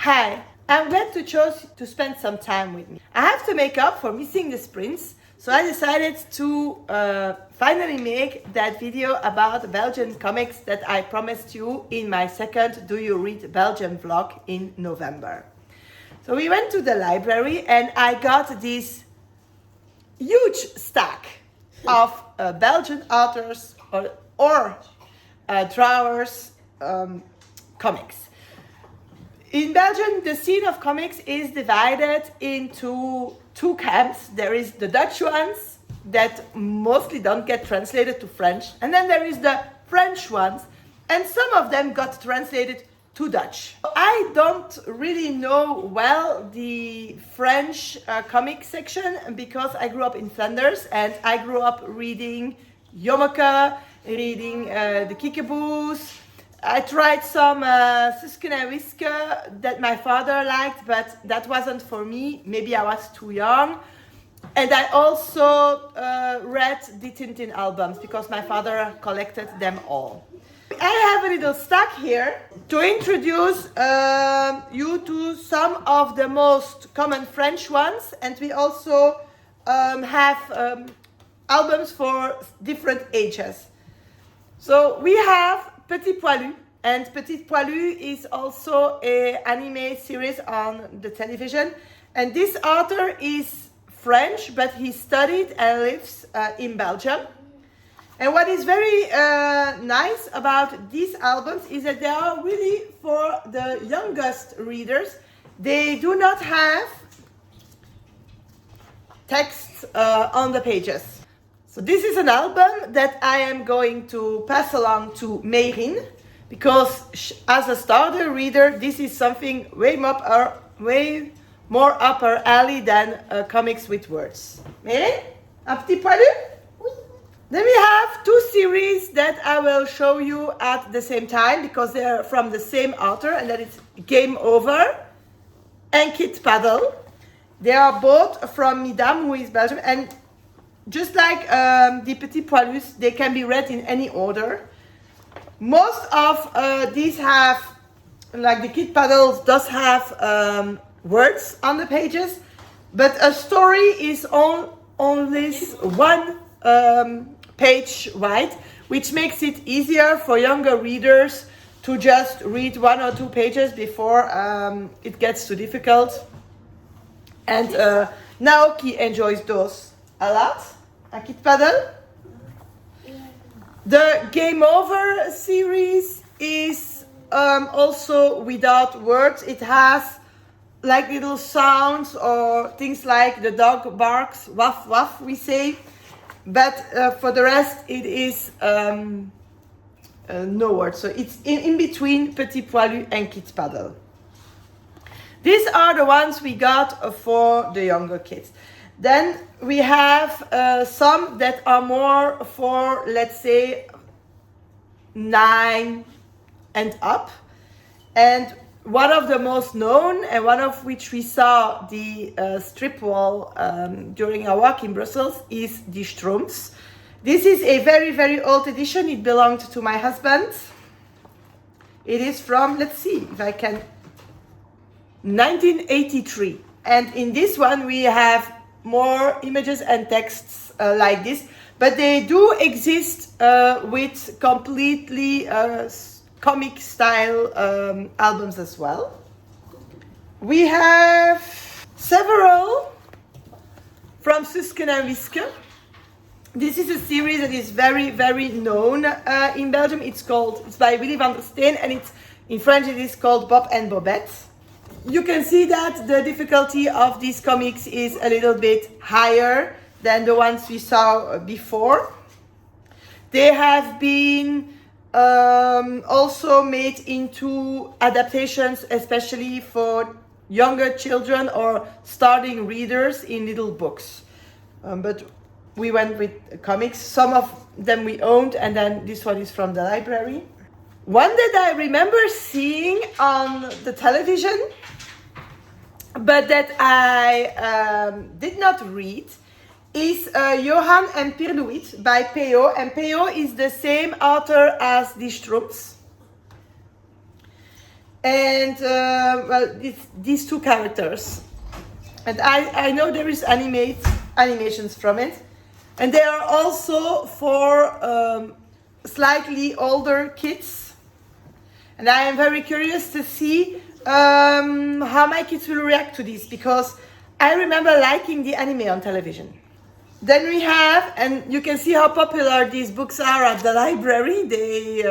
Hi, I'm glad you chose to spend some time with me. I have to make up for missing the sprints, so I decided to finally make that video about Belgian comics that I promised you in my second Do You Read Belgian vlog in November. So we went to the library and I got this huge stack of Belgian authors or drawers comics. In Belgium, the scene of comics is divided into two camps. There is the Dutch ones that mostly don't get translated to French, and then there is the French ones, and some of them got translated to Dutch. I don't really know well the French comic section because I grew up in Flanders and I grew up reading Jommeke, reading the Kiekeboes. I tried some Suske and Wiske that my father liked, but that wasn't for me. Maybe I was too young. And I also read the Tintin albums because my father collected them all. I have a little stack here to introduce you to some of the most common French ones, and we also have albums for different ages. So we have Petit Poilu, and Petit Poilu is also an anime series on the television, and this author is French, but he studied and lives in Belgium. And what is very nice about these albums is that they are really for the youngest readers. They do not have text on the pages. So this is an album that I am going to pass along to Merin, because as a starter reader, this is something way more up her alley than comics with words. Merin, un petit poilu? Then we have two series that I will show you at the same time because they are from the same author, and that is Game Over and Kit Paddle. They are both from Midam, who is Belgium, and just like the Petit Poilus, they can be read in any order. Most of these have, like the Kit Paddles, does have words on the pages, but a story is only one page wide, which makes it easier for younger readers to just read one or two pages before it gets too difficult. And Naoki enjoys those a lot. A Kit Paddle. The Game Over series is also without words. It has like little sounds or things like the dog barks, waf waf we say. But for the rest, it is no words. So it's in between Petit Poilu and Kit Paddle. These are the ones we got for the younger kids. Then we have some that are more for, let's say, 9 and up. And one of the most known, and one of which we saw the strip wall during our walk in Brussels, is the Schtroupmpfs. This is a very, very old edition. It belonged to my husband. It is from, let's see if I can, 1983. And in this one we have more images and texts like this, but they do exist with completely comic style albums as well. We have several from Suske and Wiske. This is a series that is very, very known in Belgium. It's by Willy Vandersteen, and in French it is called Bob and Bobette. You can see that the difficulty of these comics is a little bit higher than the ones we saw before. They have been also made into adaptations, especially for younger children or starting readers in little books. But we went with comics. Some of them we owned, and then this one is from the library. One that I remember seeing on the television, but that I did not read, is Johan and Pirlouit by Peyo, and Peyo is the same author as the Schtroupmpfs. and well, these two characters. And I know there is animations from it, and they are also for slightly older kids. And I am very curious to see how my kids will react to this, because I remember liking the anime on television. Then we have, and you can see how popular these books are at the library. They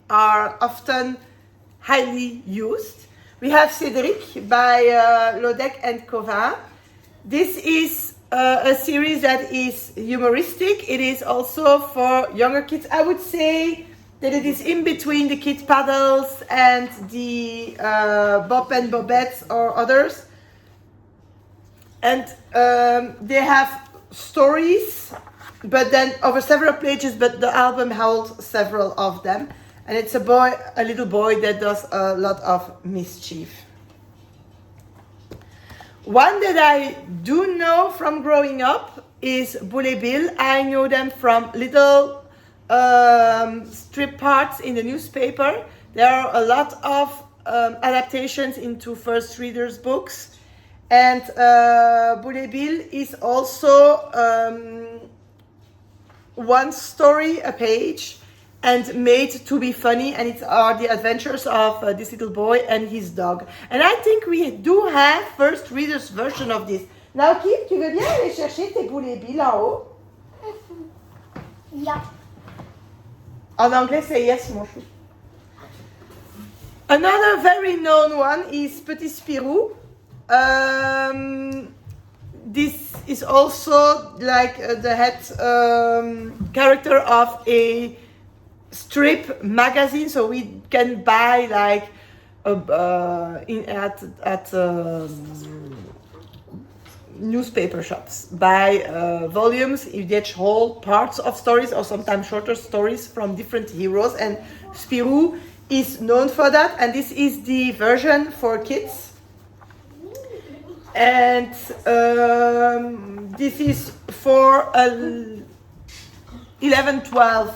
are often highly used. We have Cédric by Lodec and Covin. This is a series that is humoristic. It is also for younger kids. I would say that it is in between the Kid Paddles and the Bob and Bobettes or others. And they have stories, but then over several pages, but the album holds several of them. And it's a little boy that does a lot of mischief. One that I do know from growing up is Boule Bill. I know them from little strip parts in the newspaper. There are a lot of adaptations into first readers books. And Boule Bill is also one story a page, and made to be funny, and it are the adventures of this little boy and his dog. And I think we do have first readers version of this. Now, Kip, tu veux bien aller chercher tes Boule Bill en haut? Yeah. En anglais, c'est yes, mon chou. Another very known one is Petit Spirou. This is also like the head character of a strip magazine, so we can buy like at newspaper shops, buy volumes. You get whole parts of stories or sometimes shorter stories from different heroes, and Spirou is known for that, and this is the version for kids. And this is for 11-12.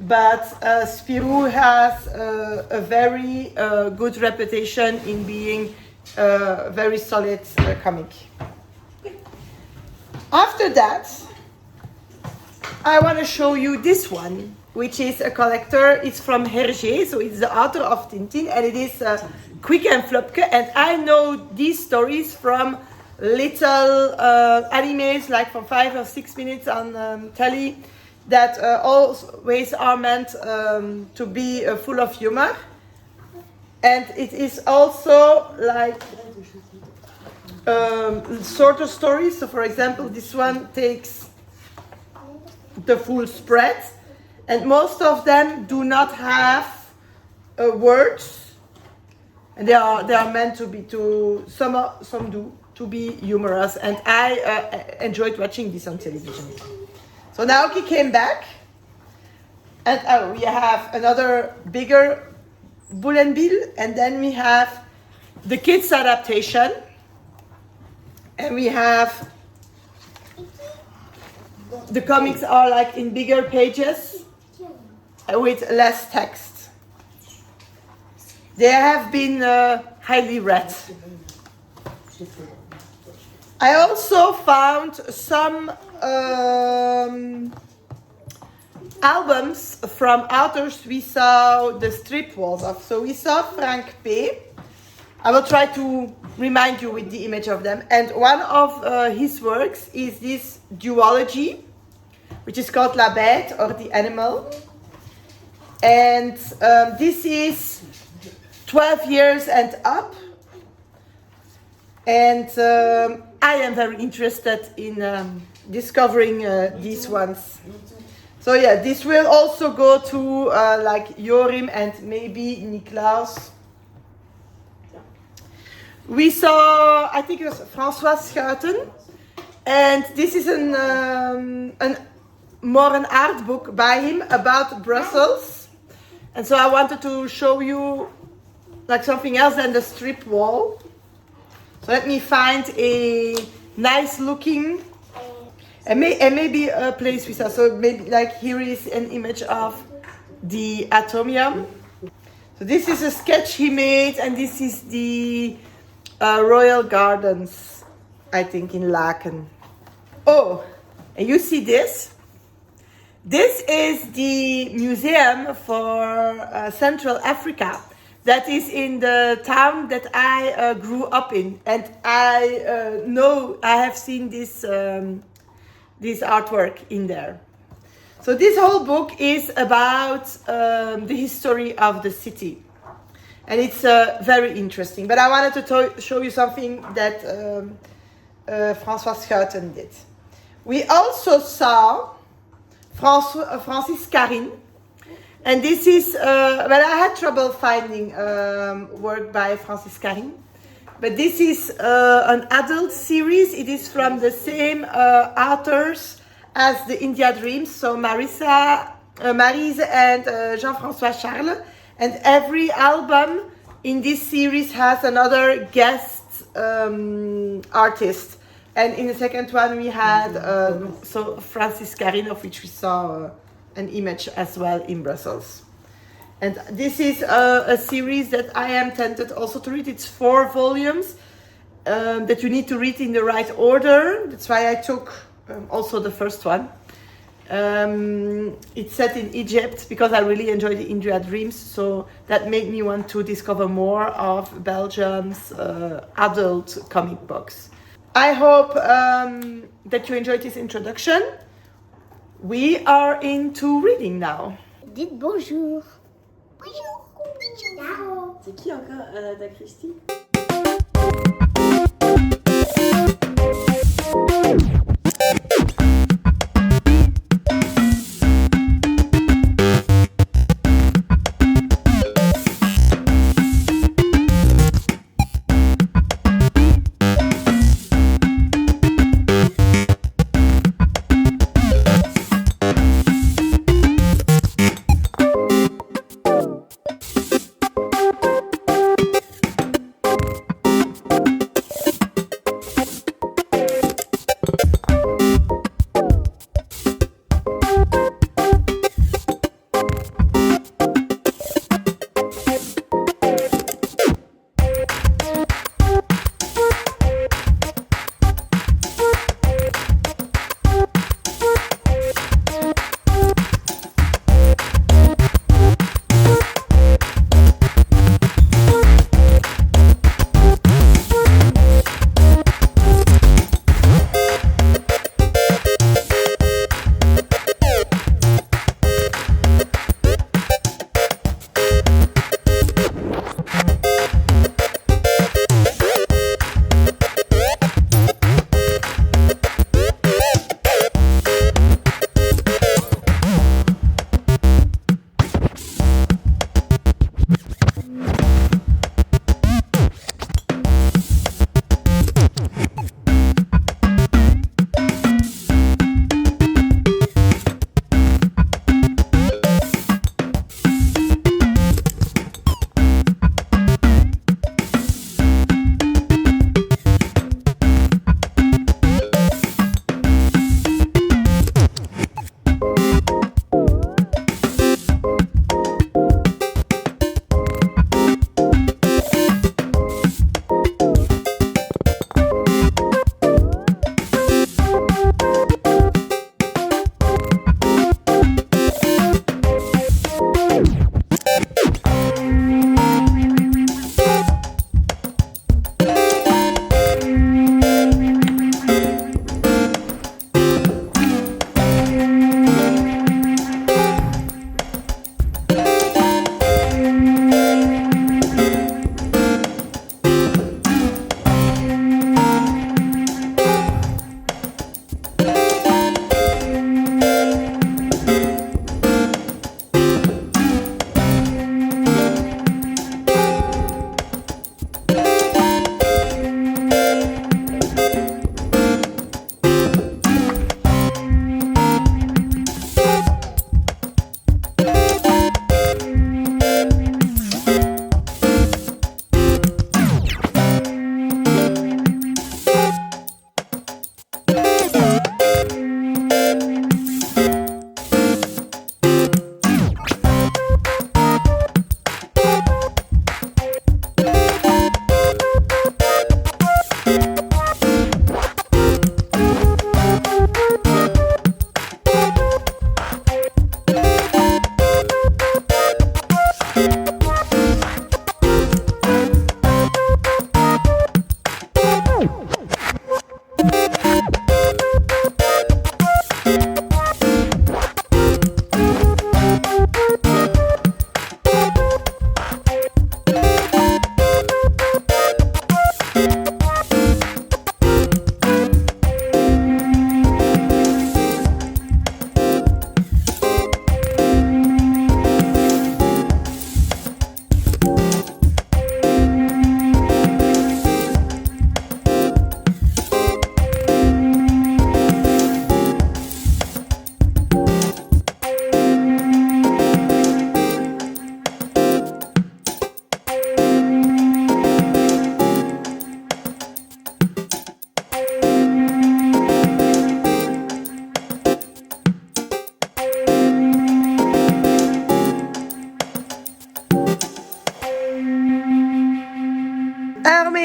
But Spirou has a very good reputation in being a very solid comic. After that, I want to show you this one, which is a collector. It's from Hergé, so it's the author of Tintin, and it is Quick and Flopke. And I know these stories from little animes, like for 5 or 6 minutes on telly, that always are meant to be full of humor. And it is also like shorter stories. So for example, this one takes the full spread, and most of them do not have words, and they are meant to be some do to be humorous, and I enjoyed watching this on television. So now he came back, and we have another bigger Boule and Bill, and then we have the kids adaptation, and we have the comics are like in bigger pages with less text. They have been highly read. I also found some albums from authors we saw the strip walls of. So we saw Frank P. I will try to remind you with the image of them. And one of his works is this duology, which is called La Bête, or the animal. And this is 12 years and up. And I am very interested in discovering these ones. So yeah, this will also go to like Jorim and maybe Niklaus. We saw, I think it was François Schuiten, and this is more an art book by him about Brussels. And so I wanted to show you like something else than the strip wall. So let me find a nice looking, and maybe a place we saw. So maybe like here is an image of the Atomium. So this is a sketch he made, and this is the Royal Gardens, I think, in Laken. Oh, and you see this? This is the museum for Central Africa. That is in the town that I grew up in, and I know I have seen this artwork in there. So this whole book is about the history of the city, and it's very interesting. But I wanted to show you something that François Schouten did. We also saw Francis Carine. And this is, well, I had trouble finding work by Francis Carine, but this is an adult series. It is from the same authors as the India Dreams, so Maryse and Jean-François Charles. And every album in this series has another guest artist. And in the second one we had so Francis Carine, of which we saw an image as well in Brussels. And this is a series that I am tempted also to read. It's 4 volumes that you need to read in the right order. That's why I took also the first one. It's set in Egypt because I really enjoy the India Dreams, so that made me want to discover more of Belgium's adult comic books. I hope that you enjoyed this introduction. We are into reading now. Dites bonjour. Bonjour. Ciao. C'est qui encore Agatha Christie?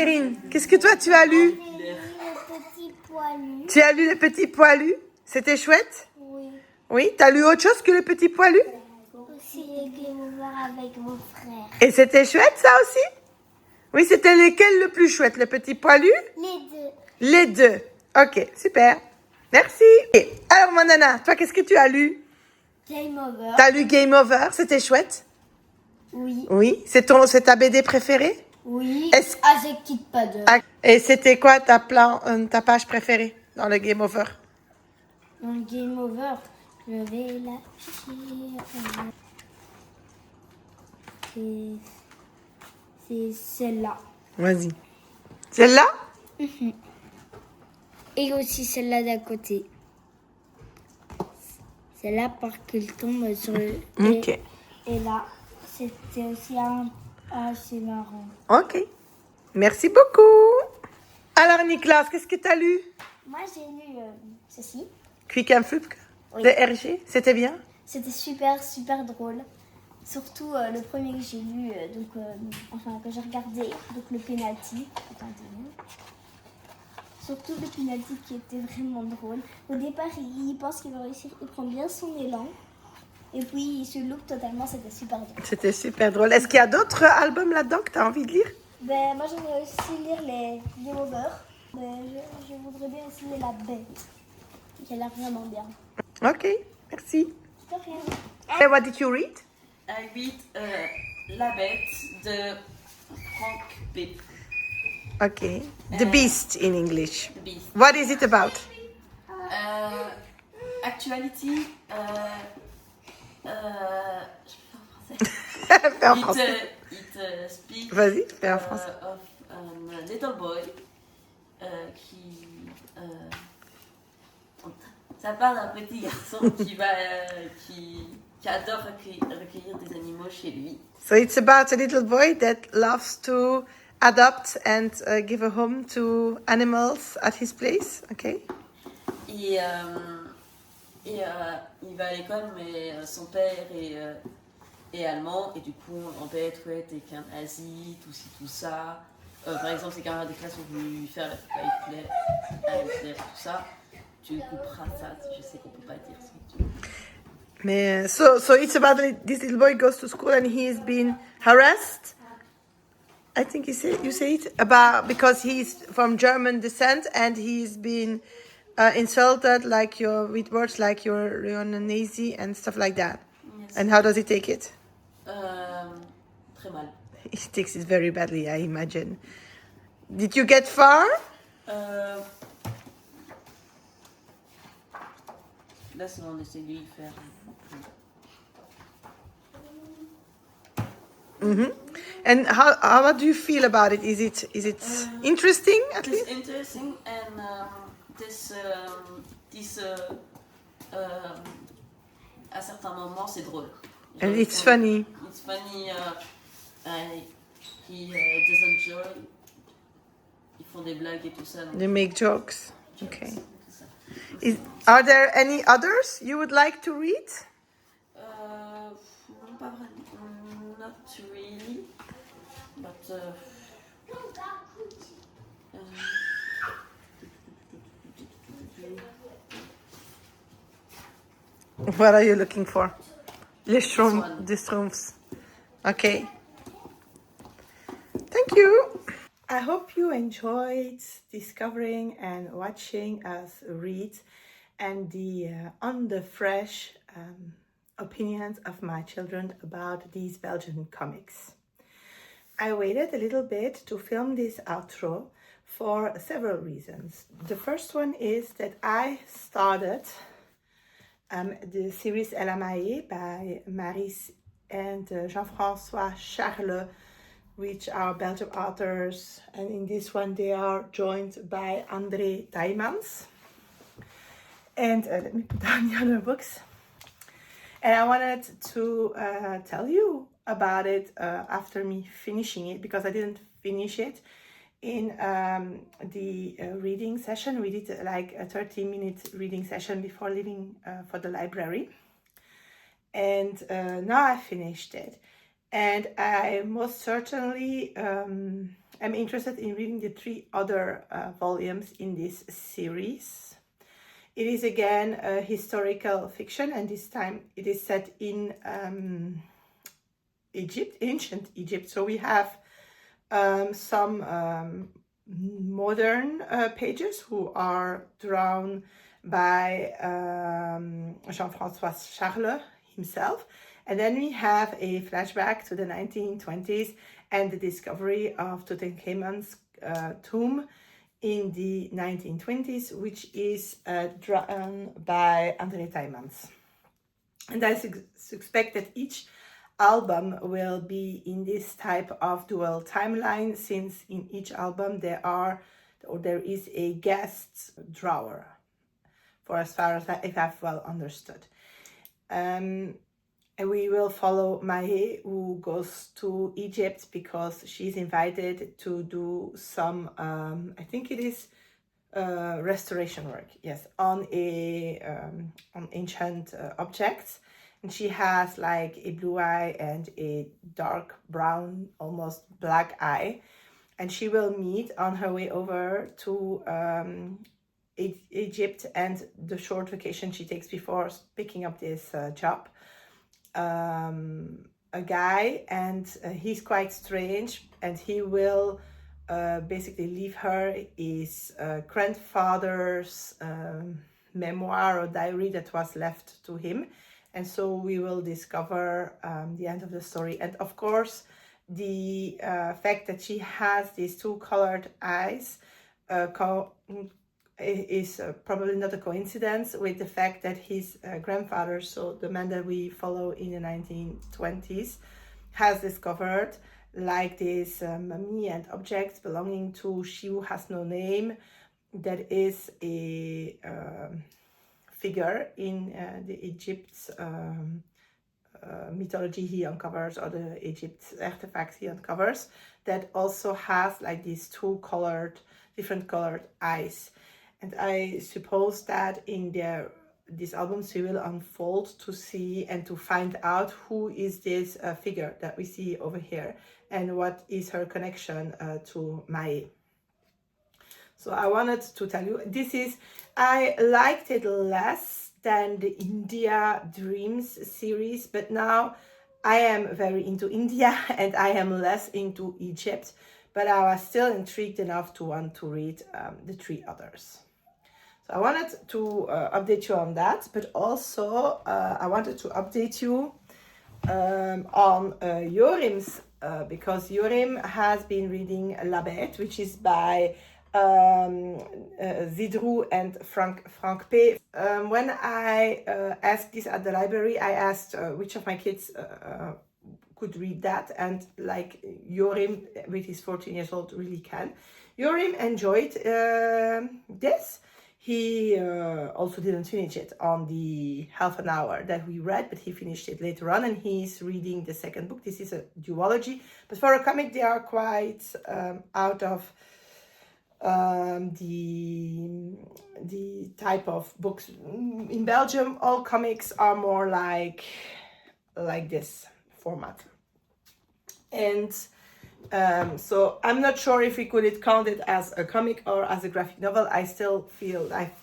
Perrine, qu'est-ce que toi tu as lu? Le petit poilu. Tu as lu Le Petit Poilu? C'était chouette? Oui. Oui, t'as lu autre chose que Le Petit Poilu? Aussi les Game Over avec mon frère. Et c'était chouette ça aussi? Oui, c'était lequel le plus chouette? Le Petit Poilu? Les deux. Les deux. Ok, super. Merci. Et alors, mon nana, toi, qu'est-ce que tu as lu? Game Over. T'as lu Game Over, c'était chouette? Oui. Oui. C'est ta BD préférée? Oui. Est-ce- Ah, je quitte pas de. Ah, et c'était quoi ta page préférée dans le Game Over? Dans le Game Over, je vais lâcher. C'est celle-là. Vas-y. Celle-là? Et aussi celle-là d'à côté. Celle-là parce qu'il tombe sur le... Ok. Et là, c'était aussi assez marrant. Ok. Merci beaucoup. Alors, Nicolas, qu'est-ce que tu as lu? Moi, j'ai lu ceci. Kiekeboes Oui. de Hergé. C'était bien? C'était super, super drôle. Surtout le premier que j'ai lu, que j'ai regardé, donc le penalty. Attendez. Surtout le penalty qui était vraiment drôle. Au départ, il pense qu'il va réussir, il prend bien son élan. Et puis, il se loupe totalement, c'était super drôle. C'était super drôle. Est-ce qu'il y a d'autres albums là-dedans que tu as envie de lire? Ben, moi, j'aimerais aussi lire les Game Over. Mais je voudrais bien aussi lire La Bête, qui a l'air vraiment bien. Ok, merci. De rien. And what did you read? I read La Bête de Frank B. Okay. The Beast in English. The Beast. What is it about? Actuality. Je Fais en fais en français. français. It speaks Vas-y, fais en français. of a little boy qui. Ça parle d'un petit garçon qui adore recueillir des animaux chez lui. So it's about a little boy that loves to adopt and give a home to animals at his place. Okay. Et il va à l'école, mais son père est allemand, et du coup, on l'embête, ouais, t'es qu'un nazi, tout ci, tout ça. Par exemple, ses camarades de classe ont voulu lui faire la coupe à Hitler, tout ça. Tu couperas ça, je sais qu'on peut pas dire ça. Mais, so it's about this little boy goes to school and he is being harassed. I think you say it about because he's from German descent and he's been insulted with words like you're a Nazi and stuff like that. Yes. And how does he take it? Très mal. He takes it very badly, I imagine. Did you get far? Là, c'est on essaie de lui faire. Mm-hmm. And what do you feel about it? Is it interesting at It's least? interesting, and à certains moments, c'est drôle. And it's funny. It's funny. He doesn't enjoy. Ils font des blagues et tout ça. Donc They make jokes. Okay. tout ça. Are there any others you would like to read? Non, pas vraiment. Not really. But. What are you looking for? The one. Schtroupmpfs. Okay. Thank you. I hope you enjoyed discovering and watching us read and the on the fresh opinions of my children about these Belgian comics. I waited a little bit to film this outro for several reasons. The first one is that I started the series Ella Mahé by Maris and Jean-François Charles, which are Belgian authors, and in this one they are joined by André Taimans. And let me put down the other books. And I wanted to tell you about it after me finishing it, because I didn't finish it in the reading session. We did like a 30-minute reading session before leaving for the library. And now I finished it. And I most certainly I'm interested in reading the 3 other volumes in this series. It is again a historical fiction, and this time it is set in Egypt, ancient Egypt. So we have some modern pages who are drawn by Jean-François Charles himself. And then we have a flashback to the 1920s and the discovery of Tutankhamen's tomb in the 1920s, which is drawn by André Taimans. And I suspect that each album will be in this type of dual timeline, since in each album there is a guest drawer, for as far as I have well understood. And we will follow Mahé, who goes to Egypt because she's invited to do some, I think it is restoration work, yes, on ancient objects. And she has like a blue eye and a dark brown, almost black eye. And she will meet on her way over to Egypt and the short vacation she takes before picking up this job. A guy, and he's quite strange, and he will basically leave her his grandfather's memoir or diary that was left to him. And so we will discover the end of the story. And of course, the fact that she has these 2 colored eyes is probably not a coincidence with the fact that his grandfather, so the man that we follow in the 1920s, has discovered like this mummy and objects belonging to she who has no name, that is a figure in the Egypt's mythology he uncovers, or the Egypt's artifacts he uncovers, that also has like these 2 different colored eyes. And I suppose that in these albums we will unfold to see and to find out who is this figure that we see over here, and what is her connection to Mahé. So I wanted to tell you, I liked it less than the India Dreams series, but now I am very into India and I am less into Egypt, but I was still intrigued enough to want to read the 3 others. So I wanted to update you on that, but also I wanted to update you on Jorim's, because Jorim has been reading La Bête, which is by Zidrou and Frank P. When I asked this at the library, I asked which of my kids could read that, and like Jorim with his 14 years old really can. Jorim enjoyed this. He also didn't finish it on the half an hour that we read, but he finished it later on, and he's reading the second book. This is a duology, but for a comic they are quite out of the type of books. In Belgium, all comics are more like this format. And so I'm not sure if we could count it as a comic or as a graphic novel. I still feel like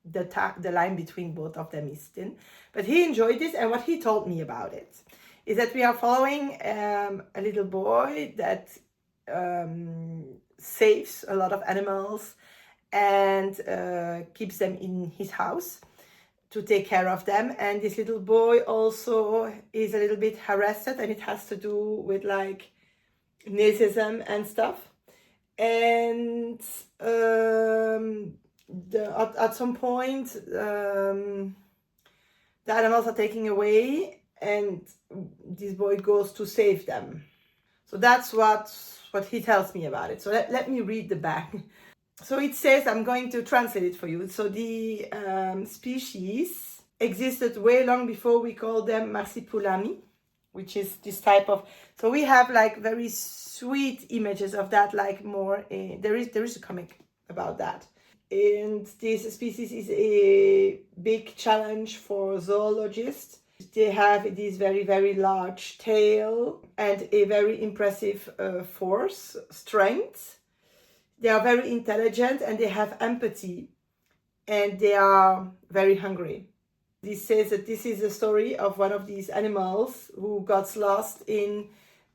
the line between both of them is thin. But he enjoyed this, and what he told me about it is that we are following a little boy that saves a lot of animals and keeps them in his house to take care of them. And this little boy also is a little bit harassed, and it has to do with like Nazism and stuff. And at some point the animals are taken away, and this boy goes to save them. So that's what he tells me about it. So let me read the back. So it says, I'm going to translate it for you. So the species existed way long before we call them marsipulami, which is this type of, so we have like very sweet images of that, like more, there is a comic about that. And this species is a big challenge for zoologists They have this very, very large tail and a very impressive force, strength. They are very intelligent and they have empathy, and they are very hungry. This says that this is a story of one of these animals who got lost in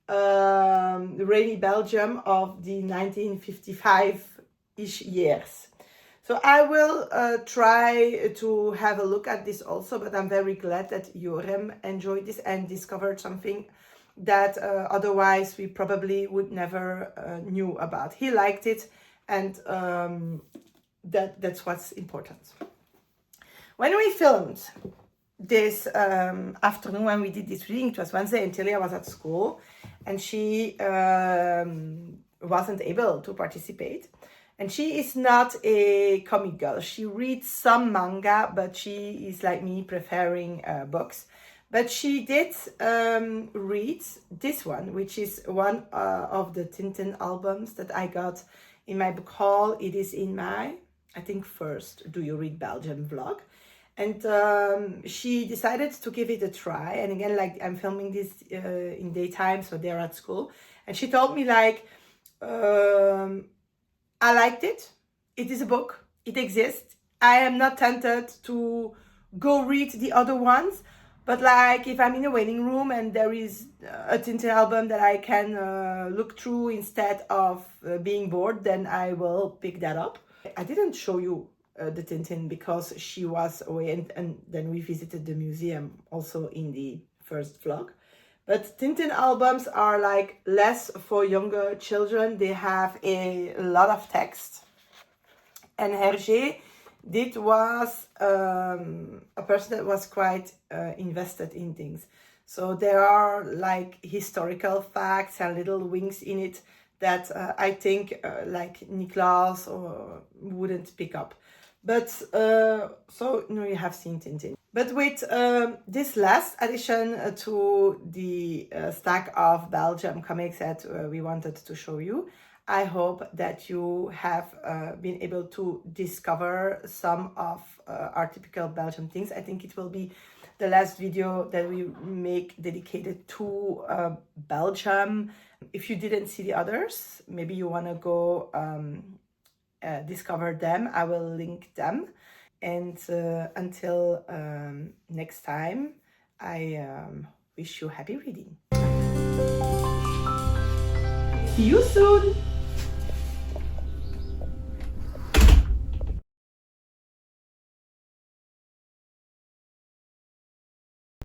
rainy Belgium of the 1955-ish years. So I will try to have a look at this also, but I'm very glad that Joram enjoyed this and discovered something that otherwise we probably would never knew about. He liked it, and that's what's important. When we filmed this afternoon, when we did this reading, it was Wednesday and Tilia was at school and she wasn't able to participate. And she is not a comic girl. She reads some manga, but she is like me, preferring books. But she did read this one, which is one of the Tintin albums that I got in my book haul. It is in my, I think, first Do You Read Belgium vlog. And she decided to give it a try. And again, like, I'm filming this in daytime, so they're at school. And she told me, like, I liked it. It is a book. It exists. I am not tempted to go read the other ones. But like, if I'm in a waiting room and there is a Tintin album that I can look through instead of being bored, then I will pick that up. I didn't show you the Tintin because she was away, and then we visited the museum also in the first vlog. But Tintin albums are like less for younger children. They have a lot of text. And Hergé was a person that was quite invested in things. So there are like historical facts and little winks in it that I think like Niklaas wouldn't pick up. But so no, you have seen Tintin. But with this last addition to the stack of Belgium comics that we wanted to show you, I hope that you have been able to discover some of our typical Belgian things. I think it will be the last video that we make dedicated to Belgium. If you didn't see the others, maybe you want to go discover them. I will link them. And until next time, I wish you happy reading. See you soon!